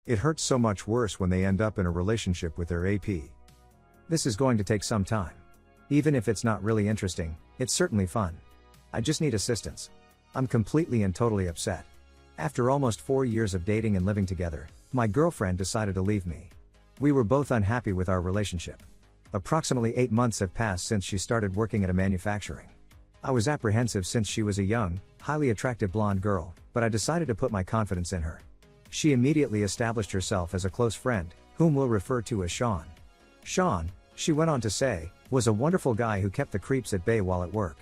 It hurts so much worse when they end up in a relationship with their AP. This is going to take some time. Even if it's not really interesting, it's certainly fun. I just need assistance. I'm completely and totally upset. After almost 4 years of dating and living together, my girlfriend decided to leave me. We were both unhappy with our relationship. Approximately 8 months have passed since she started working at a manufacturing. I was apprehensive since she was a young, highly attractive blonde girl, but I decided to put my confidence in her. She immediately established herself as a close friend, whom we'll refer to as Sean. Sean, she went on to say, was a wonderful guy who kept the creeps at bay while at work.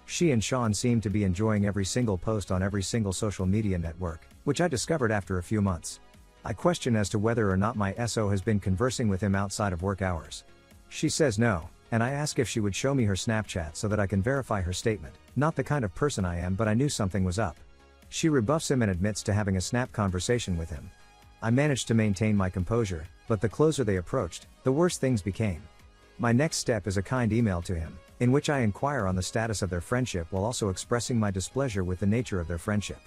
She and Sean seemed to be enjoying every single post on every single social media network, which I discovered after a few months. I question as to whether or not my SO has been conversing with him outside of work hours. She says no, and I ask if she would show me her Snapchat so that I can verify her statement. Not the kind of person I am, but I knew something was up. She rebuffs him and admits to having a snap conversation with him. I managed to maintain my composure, but the closer they approached, the worse things became. My next step is a kind email to him, in which I inquire on the status of their friendship while also expressing my displeasure with the nature of their friendship.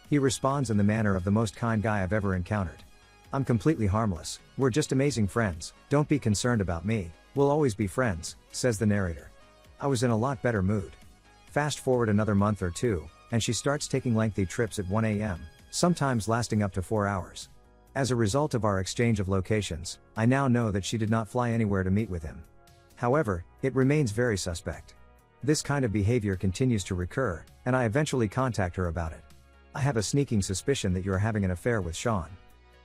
He responds in the manner of the most kind guy I've ever encountered. I'm completely harmless, we're just amazing friends, don't be concerned about me, we'll always be friends, says the narrator. I was in a lot better mood. Fast forward another month or two, and she starts taking lengthy trips at 1 a.m., sometimes lasting up to 4 hours. As a result of our exchange of locations, I now know that she did not fly anywhere to meet with him. However, it remains very suspect. This kind of behavior continues to recur, and I eventually contact her about it. I have a sneaking suspicion that you are having an affair with Sean.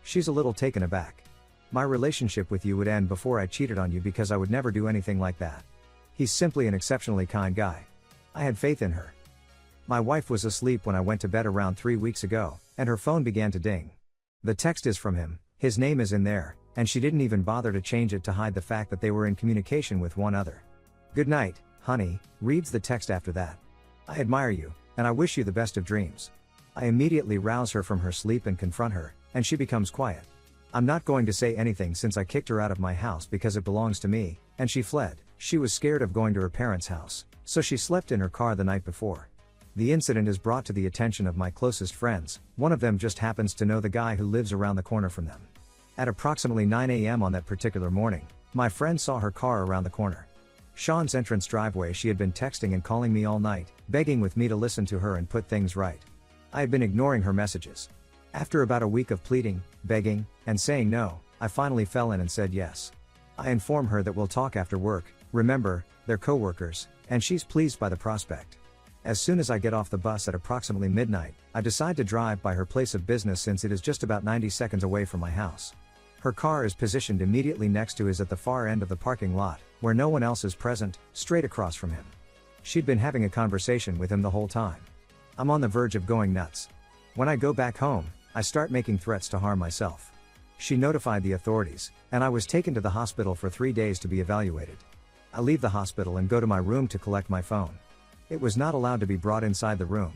She's a little taken aback. My relationship with you would end before I cheated on you because I would never do anything like that. He's simply an exceptionally kind guy. I had faith in her. My wife was asleep when I went to bed around 3 weeks ago, and her phone began to ding. The text is from him, his name is in there, and she didn't even bother to change it to hide the fact that they were in communication with one other. Good night, honey, reads the text after that. I admire you, and I wish you the best of dreams. I immediately rouse her from her sleep and confront her, and she becomes quiet. I'm not going to say anything since I kicked her out of my house because it belongs to me, and she fled. She was scared of going to her parents' house, so she slept in her car the night before. The incident is brought to the attention of my closest friends, one of them just happens to know the guy who lives around the corner from them. At approximately 9 a.m. on that particular morning, my friend saw her car around the corner. Sean's entrance driveway. She had been texting and calling me all night, begging with me to listen to her and put things right. I had been ignoring her messages. After about a week of pleading, begging, and saying no, I finally fell in and said yes. I inform her that we'll talk after work, remember, they're co-workers, and she's pleased by the prospect. As soon as I get off the bus at approximately midnight, I decide to drive by her place of business since it is just about 90 seconds away from my house. Her car is positioned immediately next to his at the far end of the parking lot, where no one else is present, straight across from him. She'd been having a conversation with him the whole time. I'm on the verge of going nuts. When I go back home, I start making threats to harm myself. She notified the authorities, and I was taken to the hospital for 3 days to be evaluated. I leave the hospital and go to my room to collect my phone. It was not allowed to be brought inside the room.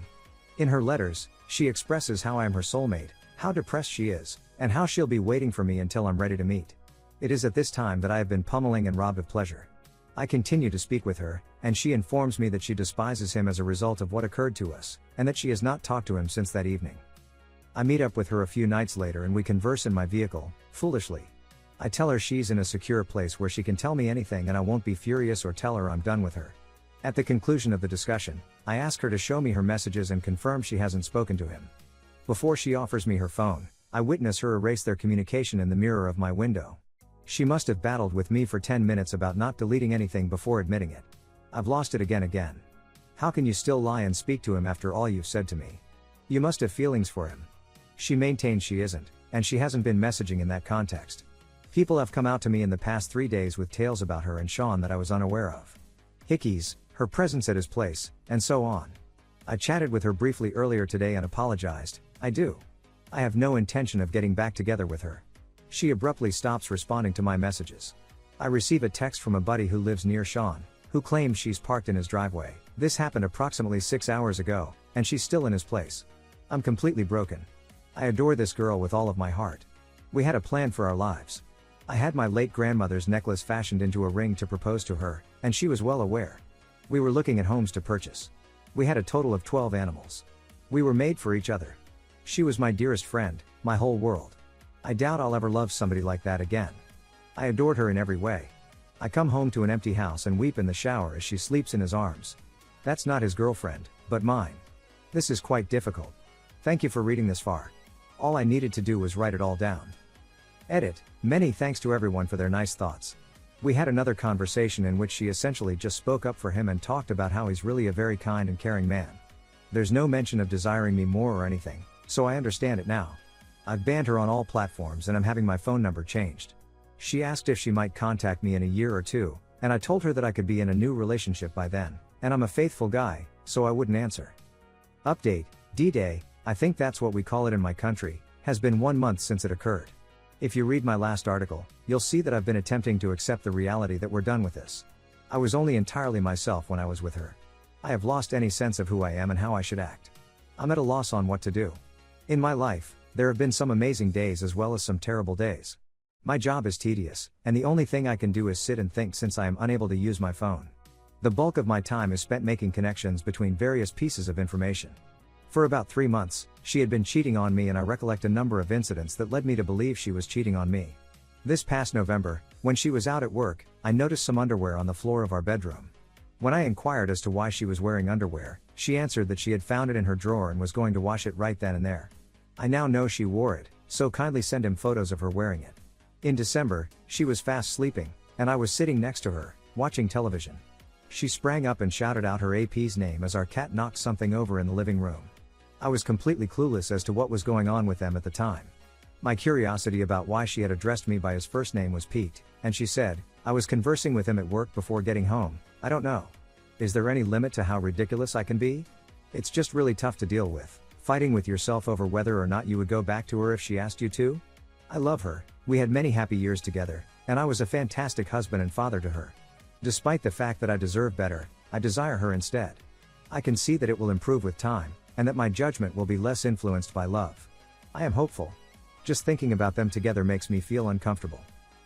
In her letters, she expresses how I am her soulmate, how depressed she is, and how she'll be waiting for me until I'm ready to meet. It is at this time that I have been pummeling and robbed of pleasure. I continue to speak with her, and she informs me that she despises him as a result of what occurred to us, and that she has not talked to him since that evening. I meet up with her a few nights later and we converse in my vehicle, foolishly. I tell her she's in a secure place where she can tell me anything and I won't be furious or tell her I'm done with her. At the conclusion of the discussion, I ask her to show me her messages and confirm she hasn't spoken to him. Before she offers me her phone, I witness her erase their communication in the mirror of my window. She must have battled with me for 10 minutes about not deleting anything before admitting it. I've lost it again. How can you still lie and speak to him after all you've said to me? You must have feelings for him. She maintains she isn't, and she hasn't been messaging in that context. People have come out to me in the past 3 days with tales about her and Sean that I was unaware of. Hickeys, her presence at his place, and so on. I chatted with her briefly earlier today and apologized. I have no intention of getting back together with her. She abruptly stops responding to my messages. I receive a text from a buddy who lives near Sean, who claims she's parked in his driveway. This happened approximately 6 hours ago, and she's still in his place. I'm completely broken. I adore this girl with all of my heart. We had a plan for our lives. I had my late grandmother's necklace fashioned into a ring to propose to her, and she was well aware. We were looking at homes to purchase. We had a total of 12 animals. We were made for each other. She was my dearest friend, my whole world. I doubt I'll ever love somebody like that again. I adored her in every way. I come home to an empty house and weep in the shower as she sleeps in his arms. That's not his girlfriend, but mine. This is quite difficult. Thank you for reading this far. All I needed to do was write it all down. Edit. Many thanks to everyone for their nice thoughts. We had another conversation in which she essentially just spoke up for him and talked about how he's really a very kind and caring man. There's no mention of desiring me more or anything, so I understand it now. I've banned her on all platforms and I'm having my phone number changed. She asked if she might contact me in a year or two, and I told her that I could be in a new relationship by then, and I'm a faithful guy, so I wouldn't answer. Update, D-Day, I think that's what we call it in my country, has been 1 month since it occurred. If you read my last article, you'll see that I've been attempting to accept the reality that we're done with this. I was only entirely myself when I was with her. I have lost any sense of who I am and how I should act. I'm at a loss on what to do. In my life, there have been some amazing days as well as some terrible days. My job is tedious, and the only thing I can do is sit and think since I am unable to use my phone. The bulk of my time is spent making connections between various pieces of information. For about 3 months, she had been cheating on me, and I recollect a number of incidents that led me to believe she was cheating on me. This past November, when she was out at work, I noticed some underwear on the floor of our bedroom. When I inquired as to why she was wearing underwear, she answered that she had found it in her drawer and was going to wash it right then and there. I now know she wore it, so kindly send him photos of her wearing it. In December, she was fast sleeping, and I was sitting next to her, watching television. She sprang up and shouted out her AP's name as our cat knocked something over in the living room. I was completely clueless as to what was going on with them at the time. My curiosity about why she had addressed me by his first name was piqued, and she said, "I was conversing with him at work before getting home, I don't know. Is there any limit to how ridiculous I can be? It's just really tough to deal with, fighting with yourself over whether or not you would go back to her if she asked you to. I love her, we had many happy years together, and I was a fantastic husband and father to her. Despite the fact that I deserve better, I desire her instead. I can see that it will improve with time, and that my judgment will be less influenced by love. I am hopeful. Just thinking about them together makes me feel uncomfortable.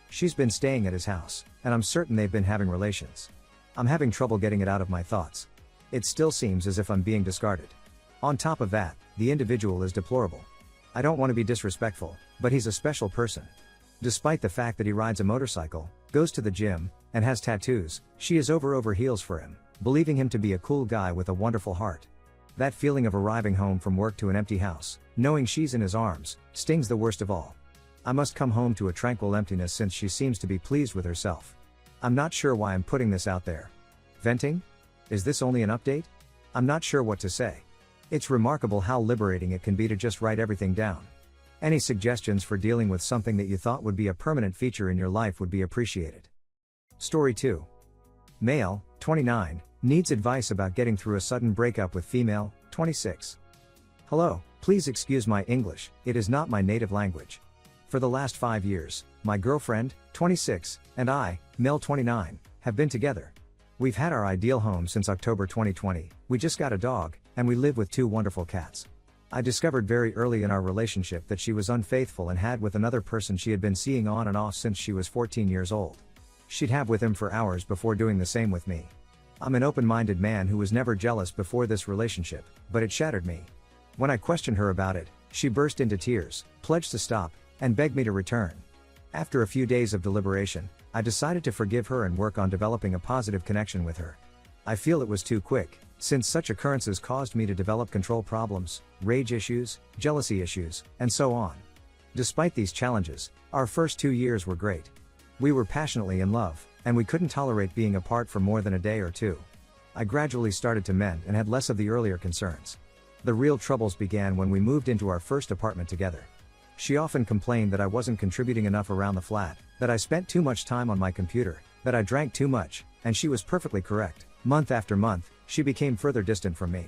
She's been staying at his house, and I'm certain they've been having relations. I'm having trouble getting it out of my thoughts. It still seems as if I'm being discarded. On top of that, the individual is deplorable. I don't want to be disrespectful, but he's a special person. Despite the fact that he rides a motorcycle, goes to the gym, and has tattoos, she is over heels for him, believing him to be a cool guy with a wonderful heart. That feeling of arriving home from work to an empty house, knowing she's in his arms, stings the worst of all. I must come home to a tranquil emptiness since she seems to be pleased with herself. I'm not sure why I'm putting this out there. Venting? Is this only an update? I'm not sure what to say. It's remarkable how liberating it can be to just write everything down. Any suggestions for dealing with something that you thought would be a permanent feature in your life would be appreciated. Story 2. Male, 29, needs advice about getting through a sudden breakup with female, 26. Hello, please excuse my English, it is not my native language. For the last 5 years, my girlfriend, 26, and I, male 29, have been together. We've had our ideal home since October 2020, we just got a dog, and we live with 2 wonderful cats. I discovered very early in our relationship that she was unfaithful and had with another person she had been seeing on and off since she was 14 years old. She'd have with him for hours before doing the same with me. I'm an open-minded man who was never jealous before this relationship, but it shattered me. When I questioned her about it, she burst into tears, pledged to stop, and begged me to return. After a few days of deliberation, I decided to forgive her and work on developing a positive connection with her. I feel it was too quick, since such occurrences caused me to develop control problems, rage issues, jealousy issues, and so on. Despite these challenges, our first 2 years were great. We were passionately in love, and we couldn't tolerate being apart for more than a day or two. I gradually started to mend and had less of the earlier concerns. The real troubles began when we moved into our first apartment together. She often complained that I wasn't contributing enough around the flat, that I spent too much time on my computer, that I drank too much, and she was perfectly correct. Month after month, she became further distant from me.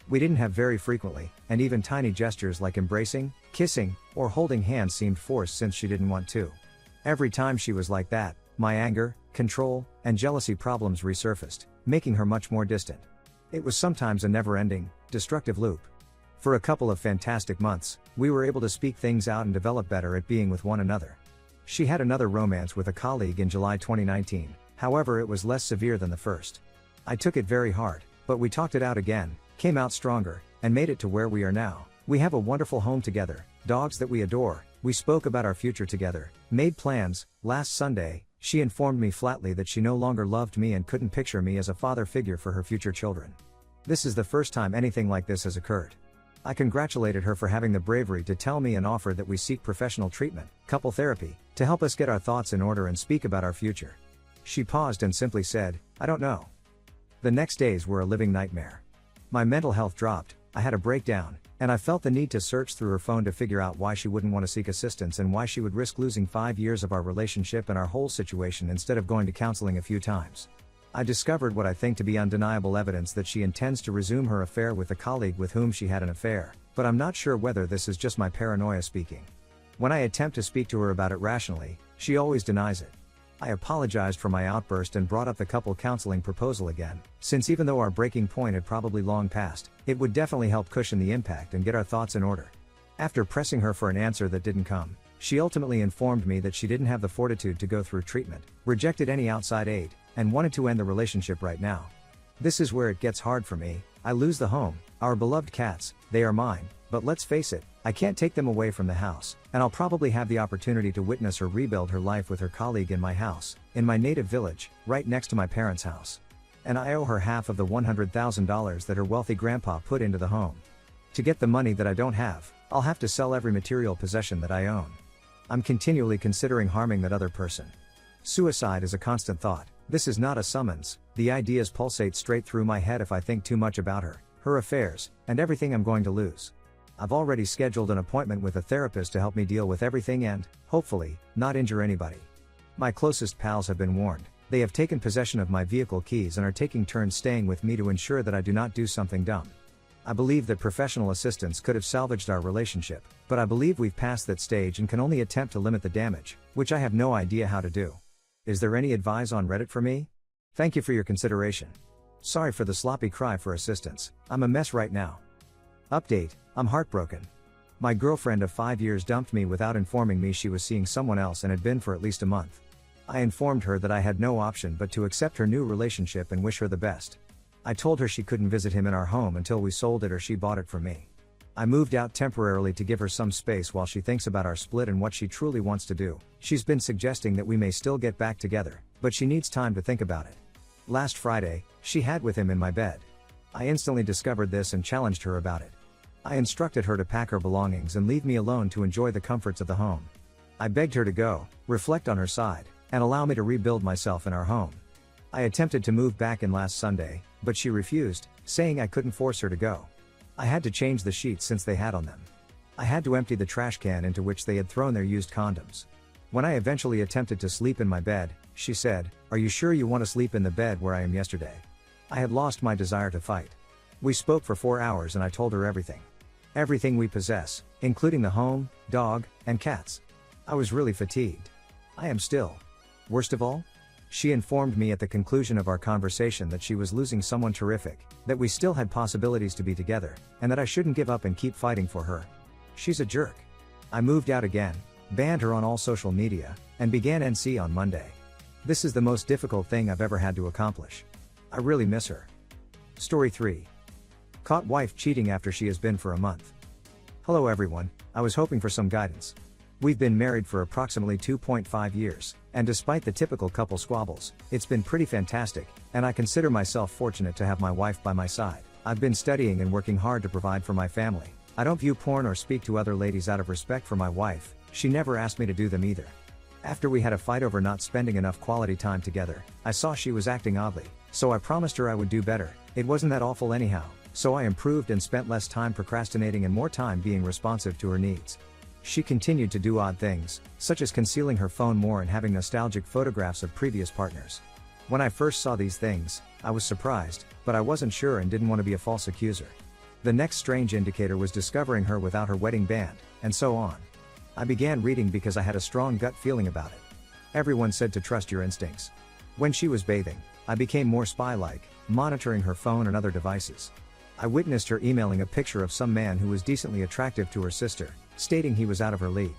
We didn't have very frequently, and even tiny gestures like embracing, kissing, or holding hands seemed forced since she didn't want to. Every time she was like that, my anger, control, and jealousy problems resurfaced, making her much more distant. It was sometimes a never-ending, destructive loop. For a couple of fantastic months, we were able to speak things out and develop better at being with one another. She had another romance with a colleague in July 2019, however it was less severe than the first. I took it very hard, but we talked it out again, came out stronger, and made it to where we are now. We have a wonderful home together, dogs that we adore, We spoke about our future together, made plans. Last Sunday, she informed me flatly that she no longer loved me and couldn't picture me as a father figure for her future children. This is the first time anything like this has occurred. I congratulated her for having the bravery to tell me and offer that we seek professional treatment, couple therapy, to help us get our thoughts in order and speak about our future. She paused and simply said, "I don't know." The next days were a living nightmare. My mental health dropped, I had a breakdown, and I felt the need to search through her phone to figure out why she wouldn't want to seek assistance and why she would risk losing 5 years of our relationship and our whole situation instead of going to counseling a few times. I discovered what I think to be undeniable evidence that she intends to resume her affair with the colleague with whom she had an affair, but I'm not sure whether this is just my paranoia speaking. When I attempt to speak to her about it rationally, she always denies it. I apologized for my outburst and brought up the couple counseling proposal again, since even though our breaking point had probably long passed, it would definitely help cushion the impact and get our thoughts in order. After pressing her for an answer that didn't come, she ultimately informed me that she didn't have the fortitude to go through treatment, rejected any outside aid, and wanted to end the relationship right now. This is where it gets hard for me. I lose the home, our beloved cats, they are mine, but let's face it, I can't take them away from the house, and I'll probably have the opportunity to witness her rebuild her life with her colleague in my house, in my native village, right next to my parents' house. And I owe her half of the $100,000 that her wealthy grandpa put into the home. To get the money that I don't have, I'll have to sell every material possession that I own. I'm continually considering harming that other person. Suicide is a constant thought. This is not a summons, the ideas pulsate straight through my head if I think too much about her, her affairs, and everything I'm going to lose. I've already scheduled an appointment with a therapist to help me deal with everything and, hopefully, not injure anybody. My closest pals have been warned. They have taken possession of my vehicle keys and are taking turns staying with me to ensure that I do not do something dumb. I believe that professional assistance could have salvaged our relationship, but I believe we've passed that stage and can only attempt to limit the damage, which I have no idea how to do. Is there any advice on Reddit for me? Thank you for your consideration. Sorry for the sloppy cry for assistance, I'm a mess right now. Update, I'm heartbroken. My girlfriend of 5 years dumped me without informing me she was seeing someone else and had been for at least a month. I informed her that I had no option but to accept her new relationship and wish her the best. I told her she couldn't visit him in our home until we sold it or she bought it from me. I moved out temporarily to give her some space while she thinks about our split and what she truly wants to do. She's been suggesting that we may still get back together, but she needs time to think about it. Last Friday, she had with him in my bed. I instantly discovered this and challenged her about it. I instructed her to pack her belongings and leave me alone to enjoy the comforts of the home. I begged her to go, reflect on her side, and allow me to rebuild myself in our home. I attempted to move back in last Sunday, but she refused, saying I couldn't force her to go. I had to change the sheets since they had on them. I had to empty the trash can into which they had thrown their used condoms. When I eventually attempted to sleep in my bed, she said, "Are you sure you want to sleep in the bed where I am yesterday?" I had lost my desire to fight. We spoke for 4 hours and I told her everything. Everything we possess, including the home, dog, and cats. I was really fatigued. I am still. Worst of all? She informed me at the conclusion of our conversation that she was losing someone terrific, that we still had possibilities to be together, and that I shouldn't give up and keep fighting for her. She's a jerk. I moved out again, banned her on all social media, and began NC on Monday. This is the most difficult thing I've ever had to accomplish. I really miss her. Story 3. Caught wife cheating after she has been for a month. Hello everyone, I was hoping for some guidance. We've been married for approximately 2.5 years, and despite the typical couple squabbles, it's been pretty fantastic, and I consider myself fortunate to have my wife by my side. I've been studying and working hard to provide for my family. I don't view porn or speak to other ladies out of respect for my wife, she never asked me to do them either. After we had a fight over not spending enough quality time together, I saw she was acting oddly, so I promised her I would do better. It wasn't that awful anyhow, so I improved and spent less time procrastinating and more time being responsive to her needs. She continued to do odd things, such as concealing her phone more and having nostalgic photographs of previous partners. When I first saw these things, I was surprised, but I wasn't sure and didn't want to be a false accuser. The next strange indicator was discovering her without her wedding band, and so on. I began reading because I had a strong gut feeling about it. Everyone said to trust your instincts. When she was bathing, I became more spy-like, monitoring her phone and other devices. I witnessed her emailing a picture of some man who was decently attractive to her sister, stating he was out of her league.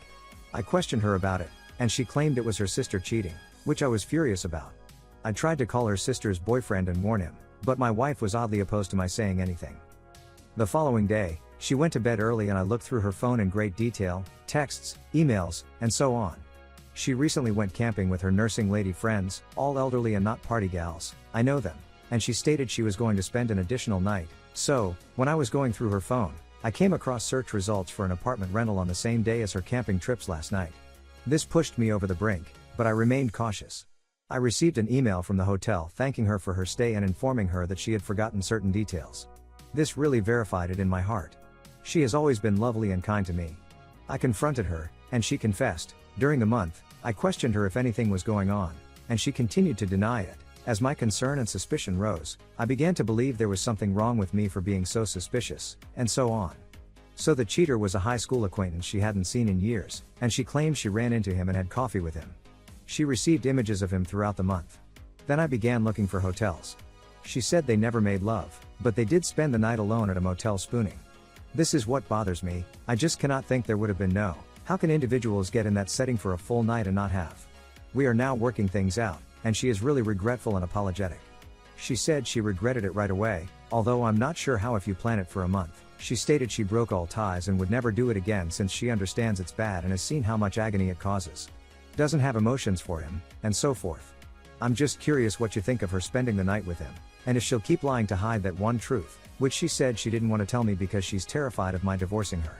I questioned her about it, and she claimed it was her sister cheating, which I was furious about. I tried to call her sister's boyfriend and warn him, but my wife was oddly opposed to my saying anything. The following day, She went to bed early and I looked through her phone in great detail, texts, emails, and so on. She recently went camping with her nursing lady friends, all elderly and not party gals, I know them, and she stated she was going to spend an additional night. So, when I was going through her phone, I came across search results for an apartment rental on the same day as her camping trips last night. This pushed me over the brink, but I remained cautious. I received an email from the hotel thanking her for her stay and informing her that she had forgotten certain details. This really verified it in my heart. She has always been lovely and kind to me. I confronted her, and she confessed. During the month, I questioned her if anything was going on, and she continued to deny it. As my concern and suspicion rose, I began to believe there was something wrong with me for being so suspicious, and so on. So the cheater was a high school acquaintance she hadn't seen in years, and she claimed she ran into him and had coffee with him. She received images of him throughout the month. Then I began looking for hotels. She said they never made love, but they did spend the night alone at a motel spooning. This is what bothers me, I just cannot think there would have been no. How can individuals get in that setting for a full night and not have? We are now working things out, and she is really regretful and apologetic. She said she regretted it right away, although I'm not sure how if you plan it for a month. She stated she broke all ties and would never do it again since she understands it's bad and has seen how much agony it causes. Doesn't have emotions for him, and so forth. I'm just curious what you think of her spending the night with him, and if she'll keep lying to hide that one truth, which she said she didn't want to tell me because she's terrified of my divorcing her.